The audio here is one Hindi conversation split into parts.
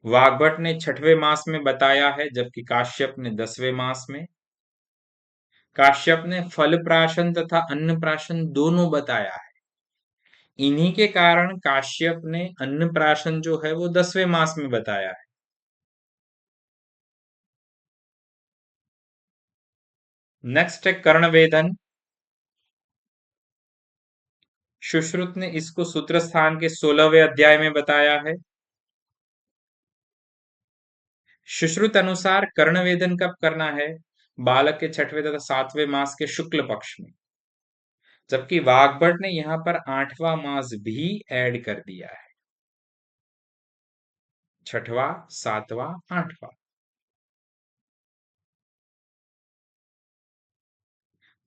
वाग्भट ने 6वें मास में बताया है, जबकि काश्यप ने 10वें मास में। काश्यप ने फल प्राशन तथा अन्न प्राशन दोनों बताया है। इन्हीं के कारण काश्यप ने अन्न प्राशन जो है वो 10वें मास में बताया है। नेक्स्ट है कर्णवेधन। सुश्रुत ने इसको सूत्र स्थान के 16वें अध्याय में बताया है। सुश्रुत अनुसार कर्णवेधन कब करना है? बालक के 6वें तथा 7वें मास के शुक्ल पक्ष में। जबकि वाग्भट ने यहां पर 8वां मास भी ऐड कर दिया है। 6वां, 7वां, 8वां।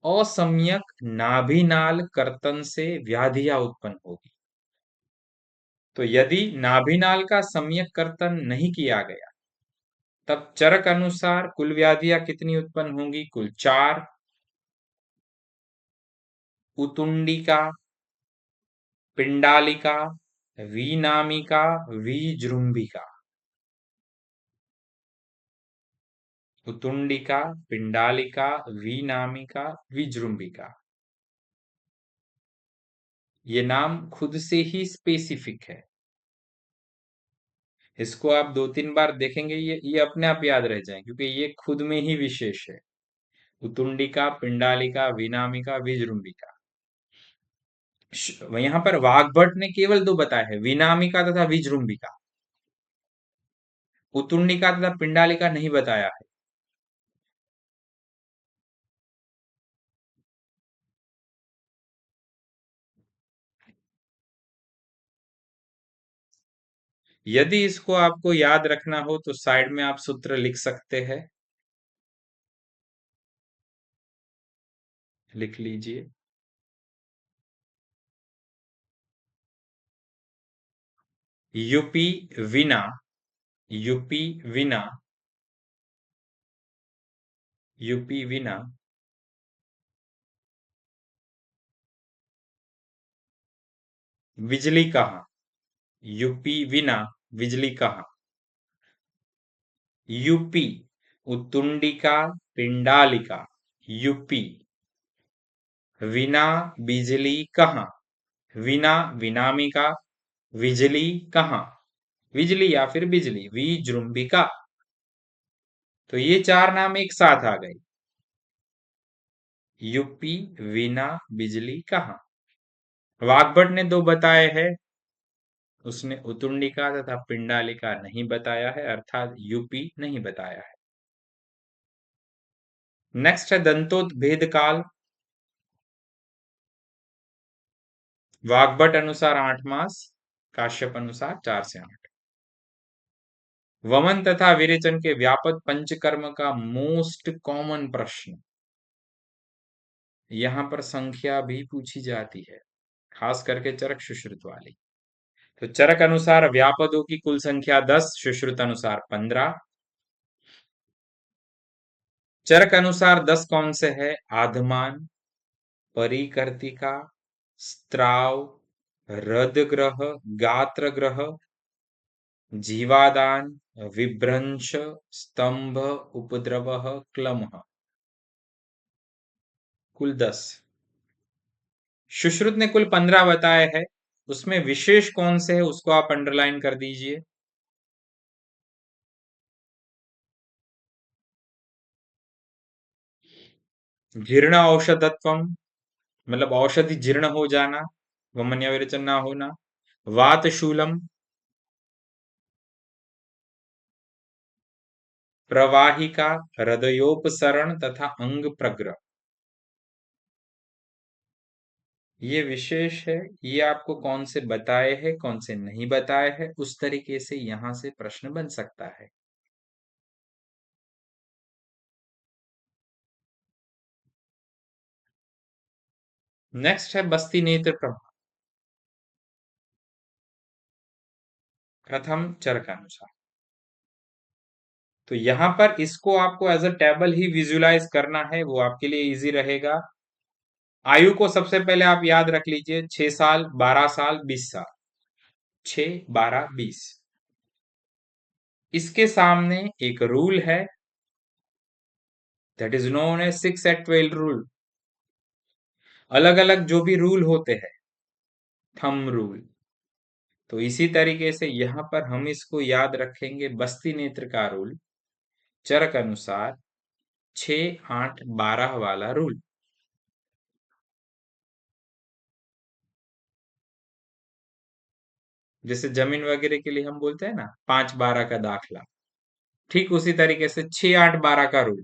असम्यक नाभिनाल कर्तन से व्याधियां उत्पन्न होगी। तो यदि नाभिनाल का सम्यक कर्तन नहीं किया गया, तब चरक अनुसार कुल व्याधियां कितनी उत्पन्न होंगी? कुल 4। उतुंडिका, पिंडालिका, विनामिका, विजृंभिका। उतुंडिका, पिंडालिका, विनामिका, विजृंभिका। ये नाम खुद से ही स्पेसिफिक है। इसको आप 2-3 बार देखेंगे, ये अपने आप याद रह जाए, क्योंकि ये खुद में ही विशेष है। उतुंडिका, पिंडालिका, विनामिका, विजृंभिका। यहां पर वाग्भट ने केवल 2 बताए हैं, विनामिका तथा विजृंभिका। उतुंडिका तथा पिंडालिका नहीं बताया है। यदि इसको आपको याद रखना हो तो साइड में आप सूत्र लिख सकते हैं। लिख लीजिए। यूपी विना, यूपी विना, यूपी विना बिजली कहाँ? यूपी विना बिजली कहाँ? यूपी, उतुंडिका, पिंडालिका, यूपी। विना बिजली कहाँ? विना विनामिका, बिजली कहाँ? बिजली या फिर बिजली, विजृंभिका। तो ये 4 नाम एक साथ आ गए। यूपी विना बिजली कहाँ? वाग्भट ने 2 बताए हैं, उसने उतुंडिका तथा पिंडालिका नहीं बताया है, अर्थात यूपी नहीं बताया है। नेक्स्ट है दंतोत्भेद काल। वाग्भट अनुसार 8 मास, काश्यप अनुसार 4 से 8। वमन तथा विरेचन के व्यापक पंचकर्म का मोस्ट कॉमन प्रश्न। यहां पर संख्या भी पूछी जाती है, खास करके चरक सुश्रुत वाली। तो चरक अनुसार व्यापदों की कुल संख्या 10, सुश्रुत अनुसार 15। चरक अनुसार 10 कौन से है? आधमान, परिकर्तिका, स्त्राव, हृदग्रह, गात्रग्रह, जीवादान, विभ्रंश, स्तंभ, उपद्रव, क्लमः। कुल 10। सुश्रुत ने कुल 15 बताए हैं, उसमें विशेष कौन से है उसको आप अंडरलाइन कर दीजिए। जीर्ण औषधत्वम, मतलब औषधि जीर्ण हो जाना, वमन या विरेचन ना होना। वातशूलम, प्रवाहिका, हृदयोपसरण तथा अंग प्रग्रह। ये विशेष है, ये आपको कौन से बताए हैं कौन से नहीं बताए हैं, उस तरीके से यहां से प्रश्न बन सकता है। नेक्स्ट है बस्ती नेत्र प्रभाव, प्रथम चर का अनुसार। तो यहां पर इसको आपको एज अ टेबल ही विजुलाइज करना है, वो आपके लिए इजी रहेगा। आयु को सबसे पहले आप याद रख लीजिए, 6 साल, 12 साल, 20 साल। 6, 12, 20। इसके सामने एक रूल है, that is known as 6 at 12 rule. अलग अलग जो भी रूल होते हैं, थंब रूल, तो इसी तरीके से यहां पर हम इसको याद रखेंगे, बस्ती नेत्र का रूल, चरक अनुसार 6, 8, 12 वाला रूल। जैसे जमीन वगैरह के लिए हम बोलते हैं ना 5, 12 का दाखला, ठीक उसी तरीके से 6, 8, 12 का रूल।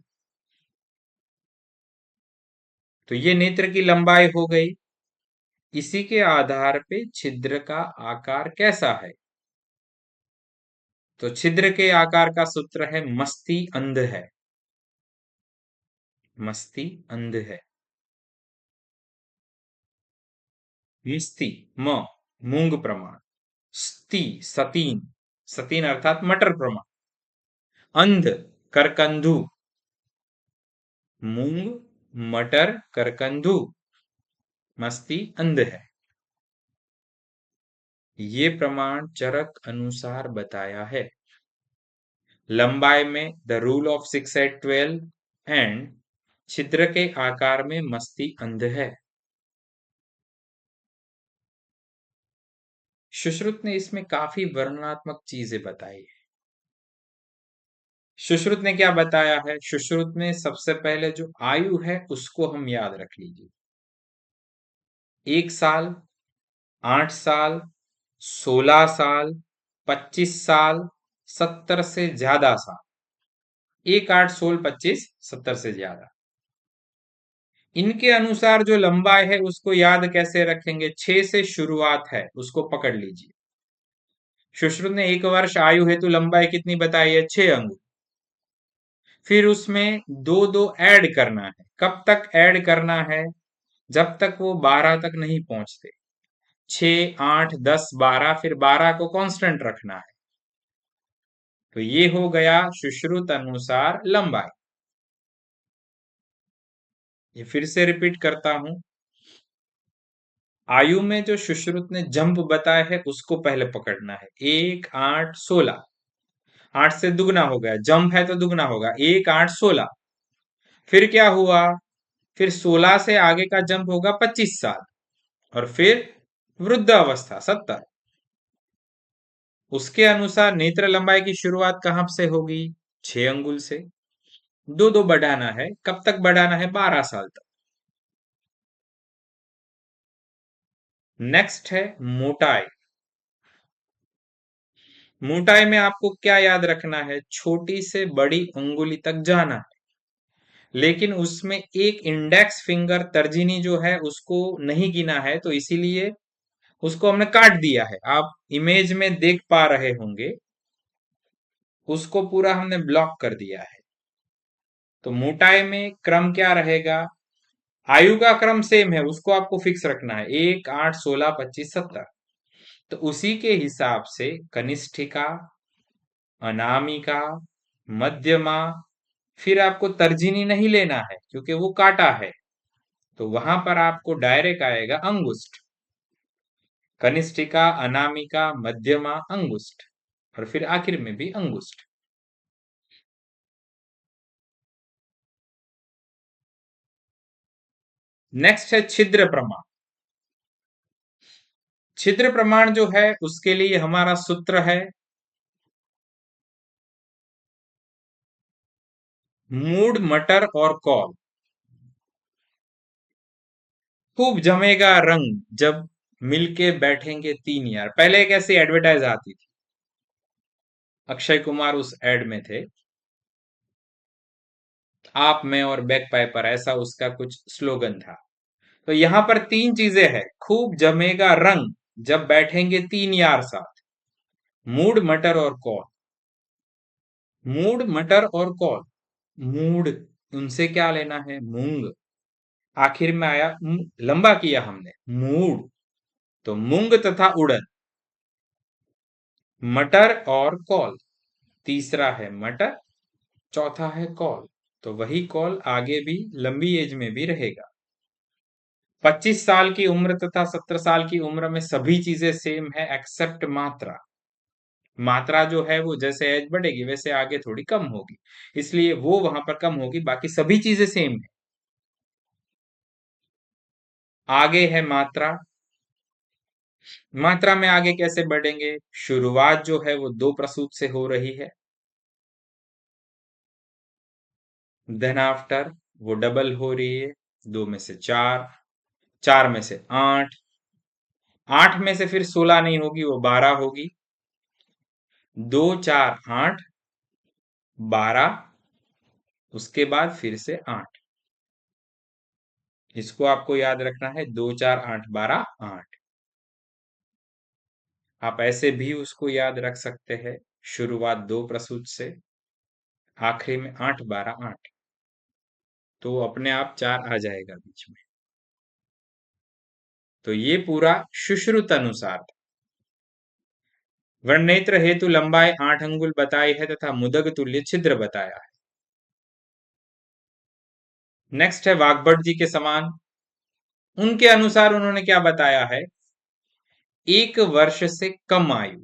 तो ये नेत्र की लंबाई हो गई। इसी के आधार पे छिद्र का आकार कैसा है? तो छिद्र के आकार का सूत्र है मस्ती अंध है। मस्ती अंध है। मिस्ती म मूंग प्रमाण, स्ती सतीन, सतीन अर्थात मटर प्रमाण, अंध करकंधु, मूंग मटर करकंधु, मस्ती अंध है। ये प्रमाण चरक अनुसार बताया है। लंबाई में the rule of 6 at 12 and छिद्र के आकार में मस्ती अंध है। सुश्रुत ने इसमें काफी वर्णनात्मक चीजें बताई है। सुश्रुत ने क्या बताया है? सुश्रुत में सबसे पहले जो आयु है उसको हम याद रख लीजिए। 1 साल, 8 साल, 16 साल, 25 साल, 70 से ज्यादा साल। 1, 8, 16, 25, 70 से ज्यादा। इनके अनुसार जो लंबाई है उसको याद कैसे रखेंगे? 6 से शुरुआत है, उसको पकड़ लीजिए। सुश्रुत ने 1 वर्ष आयु हेतु लंबाई कितनी बताई है? 6 अंगुल। फिर उसमें दो दो ऐड करना है। कब तक ऐड करना है? जब तक वो 12 तक नहीं पहुंचते। 6, 8, 10, 12, फिर 12 को कांस्टेंट रखना है। तो ये हो गया सुश्रुत अनुसार लंबाई। ये फिर से रिपीट करता हूं। आयु में जो सुश्रुत ने जंप बताया है उसको पहले पकड़ना है। 1, 8, 16, 8 से दुगना हो गया, जंप है तो दुगना होगा, 1, 8, 16। फिर क्या हुआ? फिर 16 से आगे का जंप होगा 25 साल, और फिर वृद्धावस्था 70। उसके अनुसार नेत्र लंबाई की शुरुआत कहां से होगी? 6 अंगुल से। दो दो बढ़ाना है। कब तक बढ़ाना है? 12 साल तक। नेक्स्ट है मोटाई। मोटाई में आपको क्या याद रखना है? छोटी से बड़ी अंगुली तक जाना है, लेकिन उसमें एक इंडेक्स फिंगर तर्जनी जो है उसको नहीं गिना है, तो इसीलिए उसको हमने काट दिया है। आप इमेज में देख पा रहे होंगे, उसको पूरा हमने ब्लॉक कर दिया है। तो मोटाई में क्रम क्या रहेगा? आयु का क्रम सेम है, उसको आपको फिक्स रखना है, 1, 8, 16, 25, 70। तो उसी के हिसाब से कनिष्ठिका, अनामिका, मध्यमा, फिर आपको तर्जनी नहीं लेना है क्योंकि वो काटा है, तो वहां पर आपको डायरेक्ट आएगा अंगुष्ठ। कनिष्ठिका, अनामिका, मध्यमा, अंगुष्ठ, और फिर आखिर में भी अंगुष्ठ। नेक्स्ट है छिद्र प्रमाण। छिद्र प्रमाण जो है उसके लिए हमारा सूत्र है मूड मटर और कॉल। खूब जमेगा रंग जब मिलके बैठेंगे 3 यार। पहले एक ऐसी एडवर्टाइज आती थी, अक्षय कुमार उस एड में थे, आप मैं और बैक पाइपर, ऐसा उसका कुछ स्लोगन था। तो यहां पर 3 चीजें हैं। खूब जमेगा रंग जब बैठेंगे 3 यार साथ, मूड मटर और कॉल। मूड मटर और कॉल। मूड, उनसे क्या लेना है? मूंग। आखिर में आया लंबा किया हमने, मूड, तो मूंग तथा उड़द। मटर और कॉल, तीसरा है मटर, चौथा है कॉल। तो वही कॉल आगे भी लंबी एज में भी रहेगा। 25 साल की उम्र तथा 70 साल की उम्र में सभी चीजें सेम है एक्सेप्ट मात्रा। मात्रा जो है वो जैसे एज बढ़ेगी वैसे आगे थोड़ी कम होगी, इसलिए वो वहां पर कम होगी, बाकी सभी चीजें सेम है। आगे है मात्रा। मात्रा में आगे कैसे बढ़ेंगे? शुरुआत जो है वो दो प्रसूत से हो रही है, देन आफ्टर वो डबल हो रही है, दो में से चार, चार में से आठ, आठ में से फिर 16 नहीं होगी, वो 12 होगी, दो चार आठ, 12, उसके बाद फिर से आठ। इसको आपको याद रखना है, दो चार आठ 12 8। आप ऐसे भी उसको याद रख सकते हैं, शुरुआत दो प्रसूत से, आखिरी में आठ 12 8, तो अपने आप चार आ जाएगा बीच में। तो ये पूरा सुश्रुत अनुसार था। वर्णनेत्र हेतु लंबाई 8 अंगुल बताई है तथा मुदग तुल्य छिद्र बताया है। नेक्स्ट है वाग्भट जी के समान। उनके अनुसार उन्होंने क्या बताया है? एक वर्ष से कम आयु,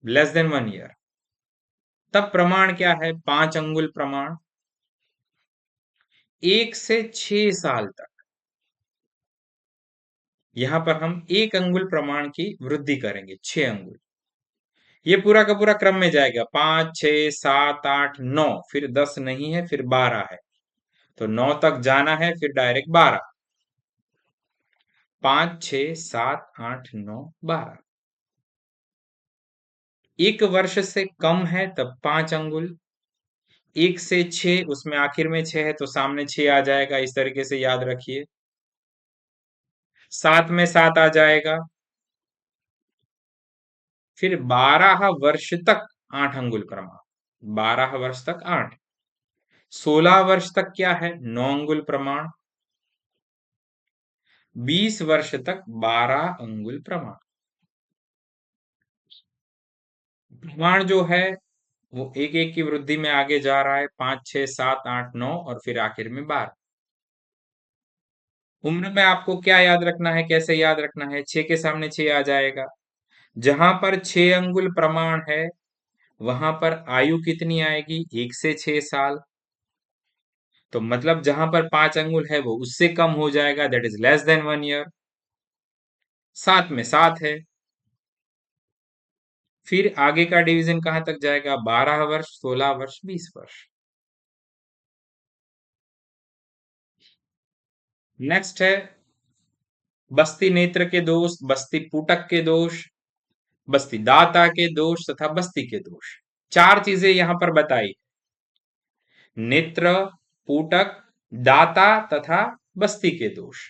लेस देन 1 ईयर, तब प्रमाण क्या है? 5 अंगुल प्रमाण। 1 से 6 साल तक, यहां पर हम 1 अंगुल प्रमाण की वृद्धि करेंगे, 6 अंगुल। ये पूरा का पूरा क्रम में जाएगा, 5 6 7 8 9, फिर 10 नहीं है, फिर 12 है, तो 9 तक जाना है, फिर डायरेक्ट 12। 5 6 7 8 9 12। 1 वर्ष से कम है तब 5 अंगुल, 1 से 6, उसमें आखिर में 6 है तो सामने 6 आ जाएगा, इस तरीके से याद रखिए। 7 में 7 आ जाएगा, फिर 12 वर्ष तक 8 अंगुल प्रमाण, 12 वर्ष तक 8। 16 वर्ष तक क्या है? 9 अंगुल प्रमाण। 20 वर्ष तक 12 अंगुल प्रमाण। प्रमाण जो है वो एक एक की वृद्धि में आगे जा रहा है, 5 6 7 8 9 और फिर आखिर में 12। उम्र में आपको क्या याद रखना है, कैसे याद रखना है? 6 के सामने 6 आ जाएगा। जहां पर 6 अंगुल प्रमाण है वहां पर आयु कितनी आएगी? 1 से 6 साल। तो मतलब जहां पर 5 अंगुल है वो उससे कम हो जाएगा, that is less than 1 year. 7 में 7 है, फिर आगे का डिवीजन कहां तक जाएगा? 12 वर्ष, 16 वर्ष, 20 वर्ष। नेक्स्ट है बस्ती नेत्र के दोष, बस्ती पुटक के दोष, बस्ती दाता के दोष तथा बस्ती के दोष। चार चीजें यहां पर बताई, नेत्र, पुटक, दाता तथा बस्ती के दोष,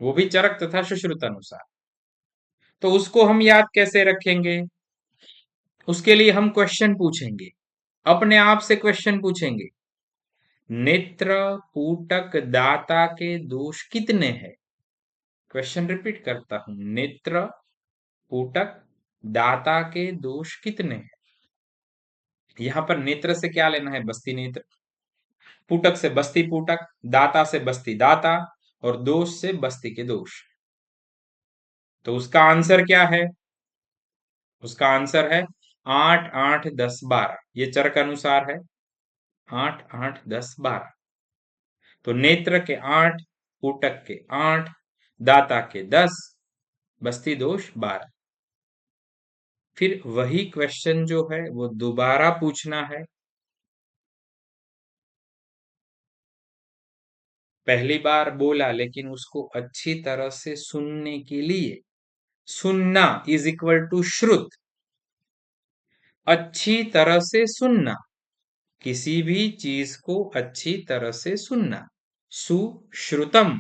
वो भी चरक तथा सुश्रुत अनुसार। तो उसको हम याद कैसे रखेंगे? उसके लिए हम क्वेश्चन पूछेंगे, अपने आप से क्वेश्चन पूछेंगे, नेत्र पुटक दाता के दोष कितने हैं? क्वेश्चन रिपीट करता हूं, नेत्र पुटक दाता के दोष कितने हैं? यहां पर नेत्र से क्या लेना है? बस्ती नेत्र, पुटक से बस्ती पुटक, दाता से बस्ती दाता, और दोष से बस्ती के दोष। तो उसका आंसर क्या है? उसका आंसर है 8 8 10 12, ये चरक अनुसार है, 8 8 10 12। तो नेत्र के 8, पुटक के 8, दाता के 10, बस्ती दोष 12। फिर वही क्वेश्चन जो है वो दोबारा पूछना है। पहली बार बोला लेकिन उसको अच्छी तरह से सुनने के लिए, सुनना इज इक्वल टू श्रुत, अच्छी तरह से सुनना, किसी भी चीज को अच्छी तरह से सुनना, सुश्रुतम।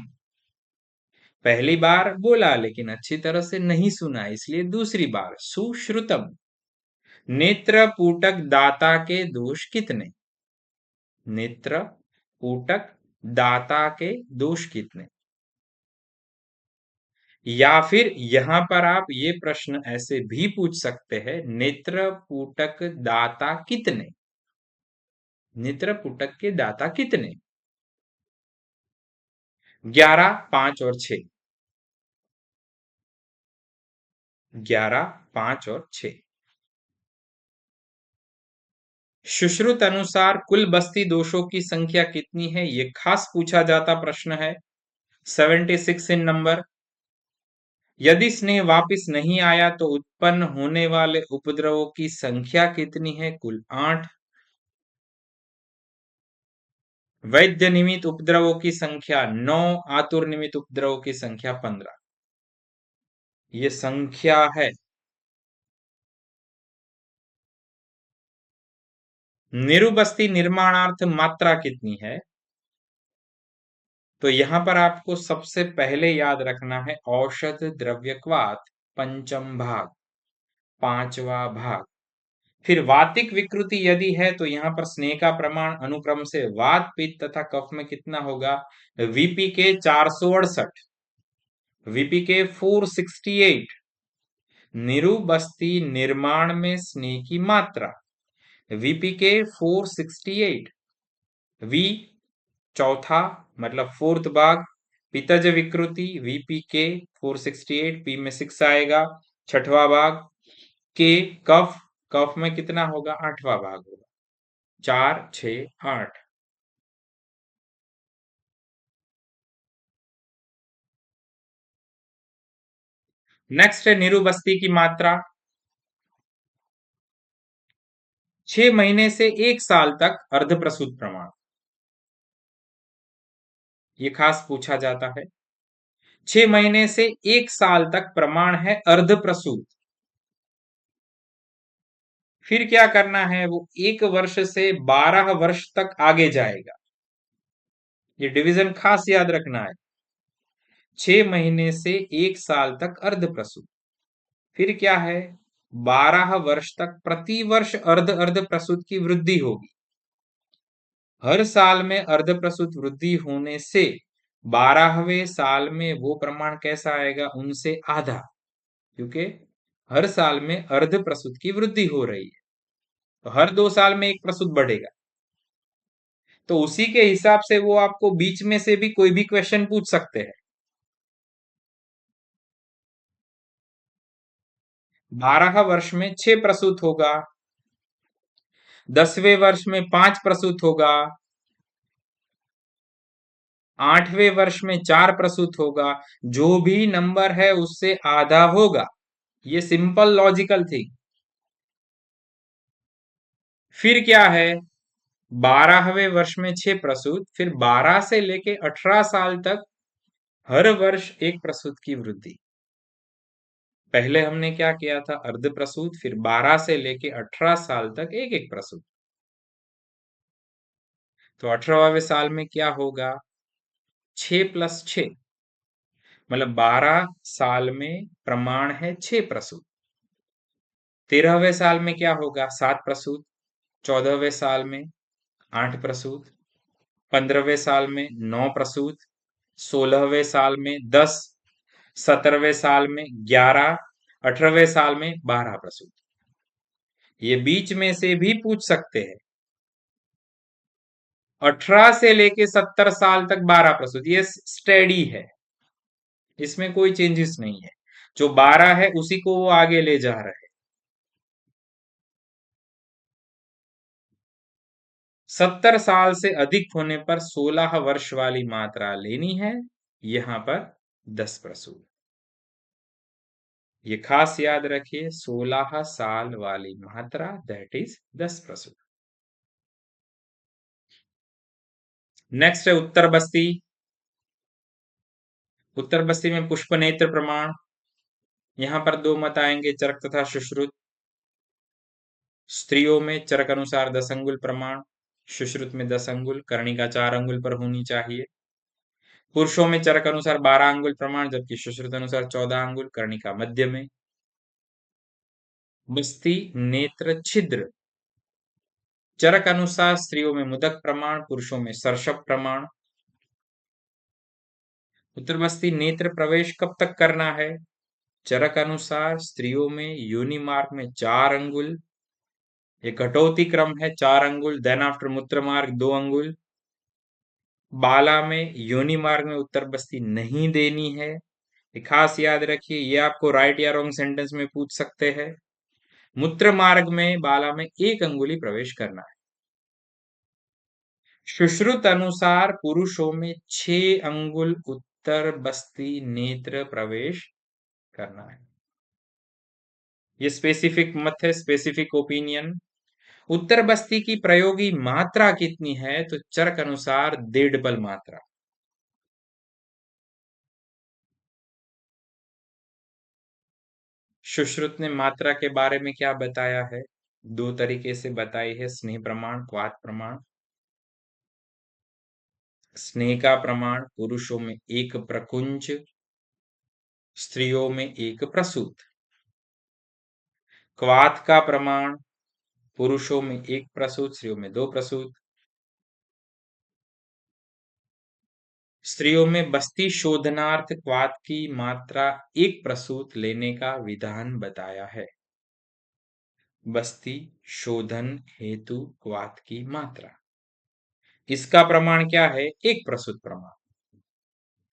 पहली बार बोला लेकिन अच्छी तरह से नहीं सुना, इसलिए दूसरी बार सुश्रुतम। नेत्र पुटक दाता के दोष कितने? नेत्र पुटक दाता के दोष कितने? या फिर यहां पर आप ये प्रश्न ऐसे भी पूछ सकते हैं, नेत्र पुटक दाता कितने? नेत्र पुटक के दाता कितने? 11 5 और 6, 11 5 और 6। सुश्रुत अनुसार कुल बस्ती दोषों की संख्या कितनी है, ये खास पूछा जाता प्रश्न है। 76 इन नंबर। यदि स्नेह वापिस नहीं आया तो उत्पन्न होने वाले उपद्रवों की संख्या कितनी है, कुल 8। वैद्य निमित्त उपद्रवों की संख्या 9, आतुर निमित्त उपद्रवों की संख्या 15। ये संख्या है। निरुबस्ती निर्माणार्थ मात्रा कितनी है, तो यहां पर आपको सबसे पहले याद रखना है औषध द्रव्यक्वात पंचम भाग, पांचवा भाग। फिर वातिक विकृति यदि है तो यहां पर स्नेह का प्रमाण अनुक्रम से वात पित्त तथा कफ में कितना होगा, वीपी के 468, वीपी के 468। निरुबस्ती निर्माण में स्नेह की मात्रा वीपी के 468, वी चौथा मतलब फोर्थ भाग, पित्तज विकृति वीपी के 468, पी में 6 आएगा, छठवा भाग, के कफ, कफ में कितना होगा, आठवां भाग होगा, 4 6 8। नेक्स्ट है निरुबस्ती की मात्रा। 6 महीने से 1 साल तक अर्धप्रसूत प्रमाण, ये खास पूछा जाता है। 6 महीने से 1 साल तक प्रमाण है अर्धप्रसूत। फिर क्या करना है, वो 1 वर्ष से 12 वर्ष तक आगे जाएगा। ये डिवीजन खास याद रखना है। 6 महीने से 1 साल तक अर्धप्रसूत, फिर क्या है, 12 वर्ष तक प्रति वर्ष अर्ध अर्ध प्रसूत की वृद्धि होगी। हर साल में अर्ध प्रसूत वृद्धि होने से 12वें साल में वो प्रमाण कैसा आएगा, उनसे आधा, क्योंकि हर साल में अर्ध प्रसूत की वृद्धि हो रही है, तो हर 2 साल में एक प्रसूत बढ़ेगा। तो उसी के हिसाब से वो आपको बीच में से भी कोई भी क्वेश्चन पूछ सकते हैं। 12 वर्ष में 6 प्रसूत होगा, 10वें वर्ष में 5 प्रसूत होगा, 8वें वर्ष में 4 प्रसूत होगा, जो भी नंबर है उससे आधा होगा। ये सिंपल लॉजिकल थी। फिर क्या है, 12वें वर्ष में 6 प्रसूत, फिर 12 से लेके 18 साल तक हर वर्ष एक प्रसूत की वृद्धि। पहले हमने क्या किया था, अर्ध प्रसूत, फिर 12 से लेके 18 साल तक एक एक प्रसूत। तो 18वें साल में क्या होगा, 6 + 6, मतलब 12 साल में प्रमाण है 6 प्रसूत। 13वें साल में क्या होगा, 7 प्रसूत। 14वें साल में 8 प्रसूत। 15वें साल में 9 प्रसूत। 16वें साल में 10। 17वें साल में 11। 18वें साल में 12 प्रसूत। ये बीच में से भी पूछ सकते हैं। 18 से लेके 70 साल तक 12 प्रसूत, ये स्टेडी है, इसमें कोई चेंजेस नहीं है। जो 12 है उसी को वो आगे ले जा रहे हैं। 70 साल से अधिक होने पर 16 वर्ष वाली मात्रा लेनी है, यहां पर 10 प्रसूत। ये खास याद रखिए, 16 साल वाली मात्रा दैट इज 10 प्रसूत। नेक्स्ट है उत्तर बस्ती। उत्तर बस्ती में पुष्प नेत्र प्रमाण, यहां पर दो मत आएंगे, चरक तथा सुश्रुत। स्त्रियों में चरक अनुसार 10 अंगुल प्रमाण, सुश्रुत में 10 अंगुल, कर्णिका 4 अंगुल पर होनी चाहिए। पुरुषों में चरक अनुसार 12 अंगुल प्रमाण, जबकि सुश्रुत अनुसार 14 अंगुल, कर्णिका मध्य में। बस्ती नेत्र छिद्र, चरक अनुसार स्त्रियों में मुदक प्रमाण, पुरुषों में सर्षप प्रमाण। उत्तर बस्ती नेत्र प्रवेश कब तक करना है, चरक अनुसार स्त्रियों में योनि मार्ग में 4 अंगुल, ये कटौती क्रम है, 4 अंगुल, देन आफ्टर मूत्र मार्ग 2 अंगुल। बाला में योनि मार्ग में उत्तर बस्ती नहीं देनी है, ये खास याद रखिए, ये आपको राइट या रॉन्ग सेंटेंस में पूछ सकते हैं। मूत्र मार्ग में बाला में 1 अंगुली प्रवेश करना है। सुश्रुत अनुसार पुरुषों में 6 अंगुल उत्तर बस्ती नेत्र प्रवेश करना है। ये स्पेसिफिक मत है, स्पेसिफिक ओपिनियन। उत्तर बस्ती की प्रयोगी मात्रा कितनी है? तो चरक अनुसार 1.5 बल मात्रा। सुश्रुत ने मात्रा के बारे में क्या बताया है? 2 तरीके से बताई है, स्नेह प्रमाण, क्वाथ प्रमाण। स्नेह का प्रमाण पुरुषों में 1 प्रकुंच, स्त्रियों में 1 प्रसूत। क्वाथ का प्रमाण पुरुषों में 1 प्रसूत, स्त्रियों में 2 प्रसूत। स्त्रियों में बस्ती शोधनार्थ क्वाथ की मात्रा 1 प्रसूत लेने का विधान बताया है। बस्ती शोधन हेतु क्वाथ की मात्रा, इसका प्रमाण क्या है? 1 प्रसूत प्रमाण।